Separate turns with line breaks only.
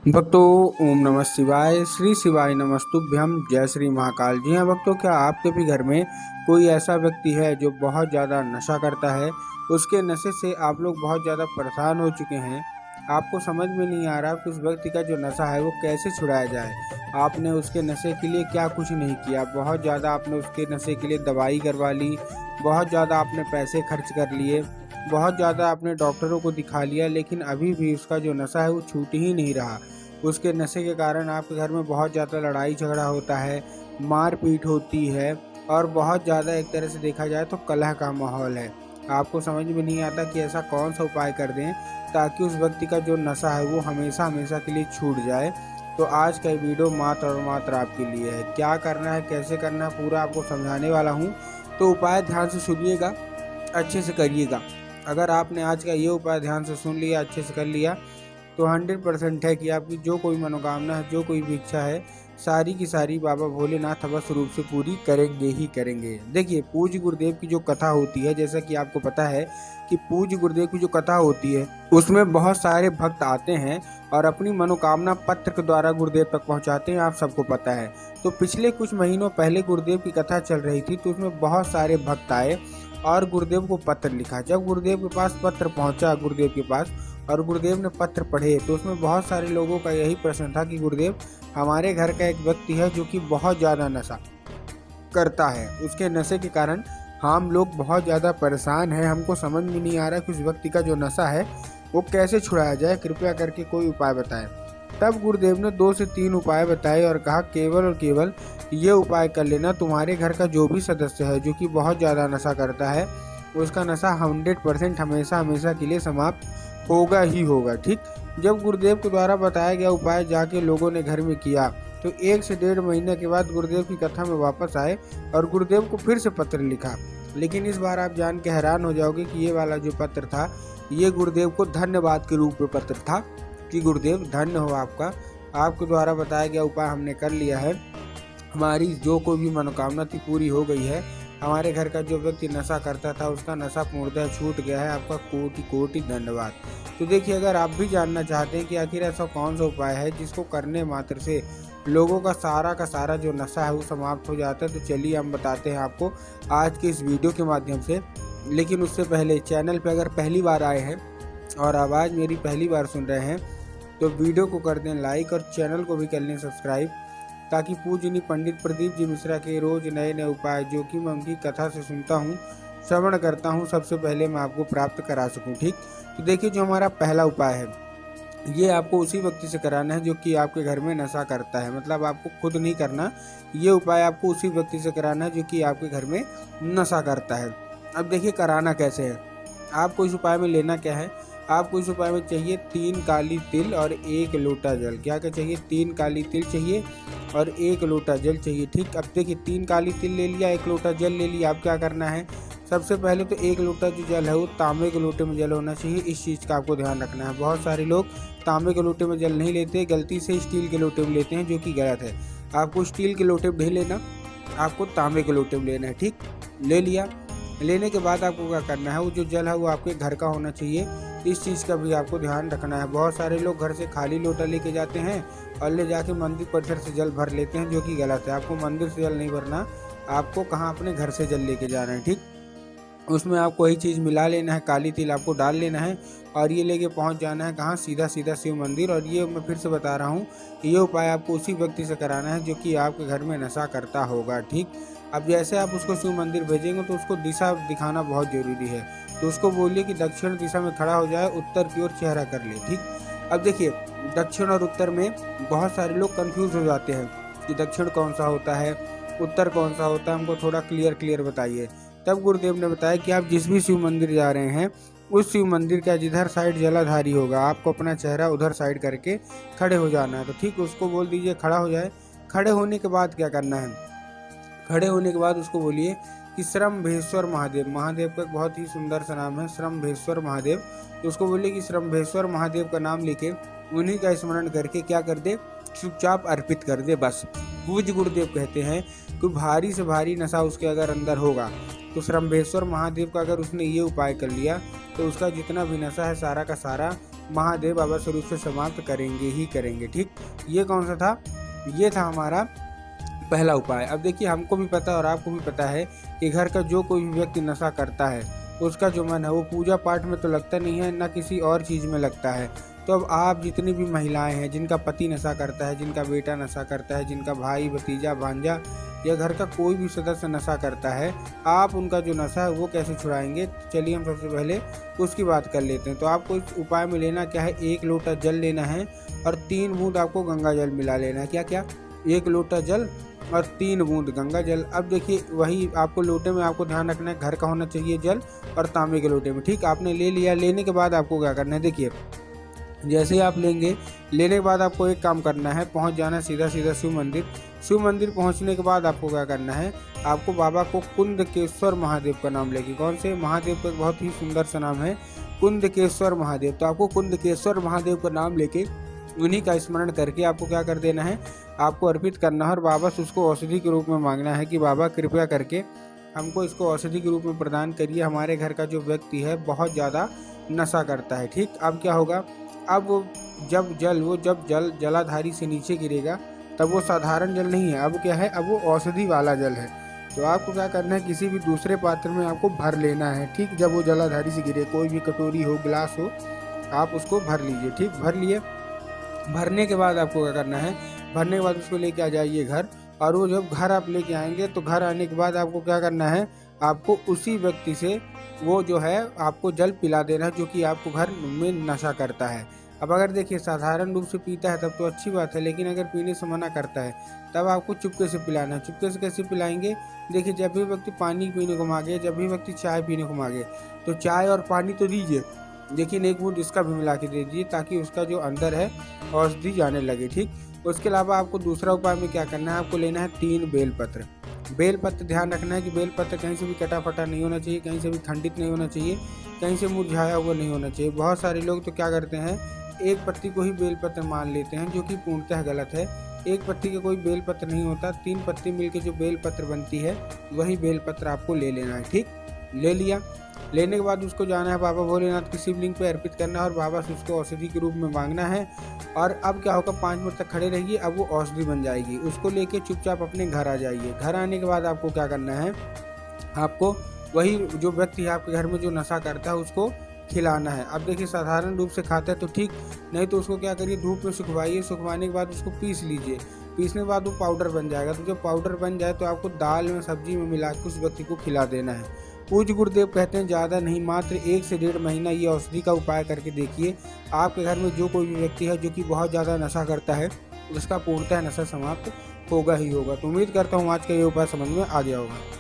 भक्तों, ओम नमः शिवाय। श्री शिवाय नमस्तुभ्यम। जय श्री महाकाल। जी हाँ भक्तों, क्या आपके भी घर में कोई ऐसा व्यक्ति है जो बहुत ज़्यादा नशा करता है? उसके नशे से आप लोग बहुत ज़्यादा परेशान हो चुके हैं। आपको समझ में नहीं आ रहा कि उस व्यक्ति का जो नशा है वो कैसे छुड़ाया जाए। आपने उसके नशे के लिए क्या कुछ नहीं किया, बहुत ज़्यादा आपने उसके नशे के लिए दवाई करवा ली, बहुत ज़्यादा आपने पैसे खर्च कर लिए, बहुत ज़्यादा आपने डॉक्टरों को दिखा लिया, लेकिन अभी भी उसका जो नशा है वो छूट ही नहीं रहा। उसके नशे के कारण आपके घर में बहुत ज़्यादा लड़ाई झगड़ा होता है, मारपीट होती है और बहुत ज़्यादा एक तरह से देखा जाए तो कलह का माहौल है। आपको समझ में नहीं आता कि ऐसा कौन सा उपाय कर दें ताकि उस व्यक्ति का जो नशा है वो हमेशा हमेशा के लिए छूट जाए। तो आज का ये वीडियो मात्र और मात्र आपके लिए है। क्या करना है, कैसे करना है, पूरा आपको समझाने वाला हूँ। तो उपाय ध्यान से सुनिएगा, अच्छे से करिएगा। अगर आपने आज का ये उपाय ध्यान से सुन लिया, अच्छे से कर लिया, तो 100% है कि आपकी जो कोई मनोकामना है, जो कोई भी इच्छा है, सारी की सारी बाबा भोलेनाथ अवश्य रूप से पूरी करेंगे ही करेंगे। देखिए, पूज्य गुरुदेव की जो कथा होती है, जैसा कि आपको पता है कि पूज्य गुरुदेव की जो कथा होती है उसमें बहुत सारे भक्त आते हैं और अपनी मनोकामना पत्र के द्वारा गुरुदेव तक पहुंचाते हैं। आप सबको पता है। तो पिछले कुछ महीनों पहले गुरुदेव की कथा चल रही थी, तो उसमें बहुत सारे भक्त आए और गुरुदेव को पत्र लिखा। जब गुरुदेव के पास पत्र पहुंचा, गुरुदेव के पास, और गुरुदेव ने पत्र पढ़े, तो उसमें बहुत सारे लोगों का यही प्रश्न था कि गुरुदेव, हमारे घर का एक व्यक्ति है जो कि बहुत ज़्यादा नशा करता है। उसके नशे के कारण हम लोग बहुत ज़्यादा परेशान हैं। हमको समझ में नहीं आ रहा कि उस व्यक्ति का जो नशा है वो कैसे छुड़ाया जाए। कृपया करके कोई उपाय बताएं। तब गुरुदेव ने 2 से 3 उपाय बताए और कहा, केवल और केवल ये उपाय कर लेना, तुम्हारे घर का जो भी सदस्य है जो कि बहुत ज़्यादा नशा करता है, उसका नशा 100% हमेशा हमेशा के लिए समाप्त होगा ही होगा। ठीक। जब गुरुदेव के द्वारा बताया गया उपाय जाके लोगों ने घर में किया, तो 1 से 1.5 महीने के बाद गुरुदेव की कथा में वापस आए और गुरुदेव को फिर से पत्र लिखा। लेकिन इस बार आप जान के हैरान हो जाओगे कि ये वाला जो पत्र था, ये गुरुदेव को धन्यवाद के रूप में पत्र था कि गुरुदेव धन्य हो आपका, आपके द्वारा बताया गया उपाय हमने कर लिया है, हमारी जो कोई भी मनोकामना थी पूरी हो गई है, हमारे घर का जो व्यक्ति नशा करता था उसका नशा पूर्णतः छूट गया है, आपका कोटि कोटि धन्यवाद। तो देखिए, अगर आप भी जानना चाहते हैं कि आखिर ऐसा कौन सा उपाय है जिसको करने मात्र से लोगों का सारा जो नशा है वो समाप्त हो जाता है, तो चलिए हम बताते हैं आपको आज के इस वीडियो के माध्यम से। लेकिन उससे पहले चैनल पर अगर पहली बार आए हैं और आवाज़ मेरी पहली बार सुन रहे हैं, तो वीडियो को कर दें लाइक और चैनल को भी कर लें सब्सक्राइब, ताकि पूजनीय पंडित प्रदीप जी मिश्रा के रोज नए नए उपाय जो कि मैं उनकी कथा से सुनता हूँ, श्रवण करता हूँ, सबसे पहले मैं आपको प्राप्त करा सकूँ। ठीक। तो देखिए, जो हमारा पहला उपाय है, ये आपको उसी व्यक्ति से कराना है जो कि आपके घर में नशा करता है। मतलब आपको खुद नहीं करना, ये उपाय आपको उसी व्यक्ति से कराना है जो कि आपके घर में नशा करता है। अब देखिए, कराना कैसे है। आपको इस उपाय में लेना क्या है, आपको इस उपाय में चाहिए 3 काली तिल और 1 लोटा जल। क्या क्या चाहिए? 3 काली तिल चाहिए और 1 लोटा जल चाहिए। ठीक। अब देखिए, 3 काली तिल ले लिया, 1 लोटा जल ले लिया। अब क्या करना है, सबसे पहले तो 1 लोटा जो जल है वो तांबे के लोटे में जल होना चाहिए। इस चीज़ का आपको ध्यान रखना है। बहुत सारे लोग तांबे के लोटे में जल नहीं लेते, गलती से स्टील के लोटे में लेते हैं, जो कि गलत है। आपको स्टील के लोटे में नहीं लेना, आपको तांबे के लोटे में लेना है। ठीक। ले लिया। लेने के बाद आपको क्या करना है, वो जो जल है वो आपके घर का होना चाहिए। इस चीज़ का भी आपको ध्यान रखना है। बहुत सारे लोग घर से खाली लोटा लेके जाते हैं और ले जाके मंदिर परिसर से जल भर लेते हैं, जो कि गलत है। आपको मंदिर से जल नहीं भरना, आपको कहाँ अपने घर से जल लेके जाना है। ठीक। उसमें आपको वही चीज़ मिला लेना है, काली तिल आपको डाल लेना है और ये लेके पहुंच जाना है कहाँ, सीधा सीधा शिव मंदिर। और ये मैं फिर से बता रहा हूँ, ये उपाय आपको उसी व्यक्ति से कराना है जो कि आपके घर में नशा करता होगा। ठीक। अब जैसे आप उसको शिव मंदिर भेजेंगे तो उसको दिशा दिखाना बहुत ज़रूरी है। तो उसको बोलिए कि दक्षिण दिशा में खड़ा हो जाए, उत्तर की ओर चेहरा कर ले। ठीक। अब देखिए, दक्षिण और उत्तर में बहुत सारे लोग कंफ्यूज हो जाते हैं कि दक्षिण कौन सा होता है, उत्तर कौन सा होता है, हमको थोड़ा क्लियर बताइए। तब गुरुदेव ने बताया कि आप जिस भी शिव मंदिर जा रहे हैं, उस शिव मंदिर का जिधर साइड जलाधारी होगा, आपको अपना चेहरा उधर साइड करके खड़े हो जाना है। तो ठीक, उसको बोल दीजिए खड़ा हो जाए। खड़े होने के बाद क्या करना है, खड़े होने के बाद उसको बोलिए कि श्रम्भेश्वर महादेव, महादेव का एक बहुत ही सुंदर सा नाम है श्रम्भेश्वर महादेव। तो उसको बोलिए कि श्रम्भेश्वर महादेव का नाम लेके उन्हीं का स्मरण करके क्या कर दे, चुपचाप अर्पित कर दे। बस। पूज्य गुरुदेव कहते हैं कि भारी से भारी नशा उसके अगर अंदर होगा, तो श्रम्भेश्वर महादेव का अगर उसने ये उपाय कर लिया, तो उसका जितना भी नशा है सारा का सारा महादेव अवश्य रूप से समाप्त करेंगे ही करेंगे। ठीक, ये कौन सा था? ये था हमारा पहला उपाय। अब देखिए, हमको भी पता है और आपको भी पता है कि घर का जो कोई भी व्यक्ति नशा करता है उसका जो मन है वो पूजा पाठ में तो लगता नहीं है, ना किसी और चीज़ में लगता है। तो अब आप जितनी भी महिलाएं हैं जिनका पति नशा करता है, जिनका बेटा नशा करता है, जिनका भाई भतीजा भांजा या घर का कोई भी सदस्य नशा करता है, आप उनका जो नशा है वो कैसे छुड़ाएंगे? चलिए हम सबसे पहले उसकी बात कर लेते हैं। तो आपको इस उपाय में लेना क्या है, 1 लोटा जल लेना है और 3 बूंद आपको गंगा जल मिला लेना है। क्या क्या? 1 लोटा जल और 3 बूंद गंगा जल। अब देखिए, वही आपको लोटे में आपको ध्यान रखना है, घर का होना चाहिए जल और तांबे के लोटे में। ठीक, आपने ले लिया। लेने के बाद आपको क्या करना है, देखिए जैसे ही आप लेने के बाद आपको एक काम करना है, पहुंच जाना सीधा सीधा शिव मंदिर। शिव मंदिर पहुंचने के बाद आपको क्या करना है, आपको बाबा को कुंदकेश्वर महादेव का नाम लेके, कौन से महादेव का बहुत ही सुंदर सा नाम है, कुंदकेश्वर महादेव। तो आपको कुंदकेश्वर महादेव का नाम लेके उन्हीं का स्मरण करके आपको क्या कर देना है, आपको अर्पित करना है और बाबा से उसको औषधि के रूप में मांगना है कि बाबा कृपया करके हमको इसको औषधि के रूप में प्रदान करिए। हमारे घर का जो व्यक्ति है बहुत ज़्यादा नशा करता है। ठीक, अब क्या होगा, अब जब जल जलाधारी से नीचे गिरेगा तब वो साधारण जल नहीं है, अब क्या है, अब वो औषधि वाला जल है। तो आपको क्या करना है, किसी भी दूसरे पात्र में आपको भर लेना है। ठीक, जब वो जलाधारी से गिरे, कोई भी कटोरी हो, गिलास हो, आप उसको भर लीजिए। ठीक, भर लिए। भरने के बाद आपको क्या करना है, भरने के बाद उसको लेके आ जाइए घर। और वो जब घर आप लेके आएंगे तो घर आने के बाद आपको क्या करना है, आपको उसी व्यक्ति से वो जो है आपको जल पिला देना है जो कि आपको घर में नशा करता है। अब अगर देखिए साधारण रूप से पीता है तब तो अच्छी बात है, लेकिन अगर पीने से मना करता है तब आपको चुपके से पिलाना है। चुपके से कैसे पिलाएंगे, देखिए जब भी व्यक्ति पानी पीने को मांगे, जब भी व्यक्ति चाय पीने को मांगे तो चाय और पानी तो दीजिए, लेकिन 1 बूंद इसका भी मिला के दे दीजिए ताकि उसका जो अंदर है औषधि जाने लगे। ठीक, उसके अलावा आपको दूसरा उपाय में क्या करना है, आपको लेना है 3 बेलपत्र। बेलपत्र ध्यान रखना है कि बेलपत्र कहीं से भी कटा फटा नहीं होना चाहिए, कहीं से भी खंडित नहीं होना चाहिए, कहीं से मुरझाया हुआ नहीं होना चाहिए। बहुत सारे लोग तो क्या करते हैं, एक पत्ती को ही बेलपत्र मान लेते हैं, जो कि पूर्णतः गलत है। एक पत्ती का कोई बेलपत्र नहीं होता, 3 पत्ती मिलकर जो बेलपत्र बनती है वही बेलपत्र आपको ले लेना है। ठीक, ले लिया। लेने के बाद उसको जाना है बाबा भोलेनाथ की शिवलिंग पे अर्पित करना है और बाबा से उसको औषधि के रूप में मांगना है। और अब क्या होगा, 5 मिनट तक खड़े रहिए, अब वो औषधि बन जाएगी। उसको लेके चुपचाप अपने घर आ जाइए। घर आने के बाद आपको क्या करना है, आपको वही जो व्यक्ति है आपके घर में जो नशा करता है उसको खिलाना है। अब देखिए साधारण रूप से खाता है तो ठीक, नहीं तो उसको क्या करिए, धूप में सुखवाइए। सुखवाने के बाद उसको पीस लीजिए। पीसने के बाद वो पाउडर बन जाएगा। तो जब पाउडर बन जाए तो आपको दाल में सब्जी में मिला के उस व्यक्ति को खिला देना है। पूज्य गुरुदेव कहते हैं ज़्यादा नहीं, मात्र 1 से 1.5 महीना ये औषधि का उपाय करके देखिए। आपके घर में जो कोई भी व्यक्ति है जो कि बहुत ज़्यादा नशा करता है उसका पूर्णतः नशा समाप्त होगा ही होगा। तो उम्मीद करता हूँ आज का ये उपाय समझ में आ गया होगा।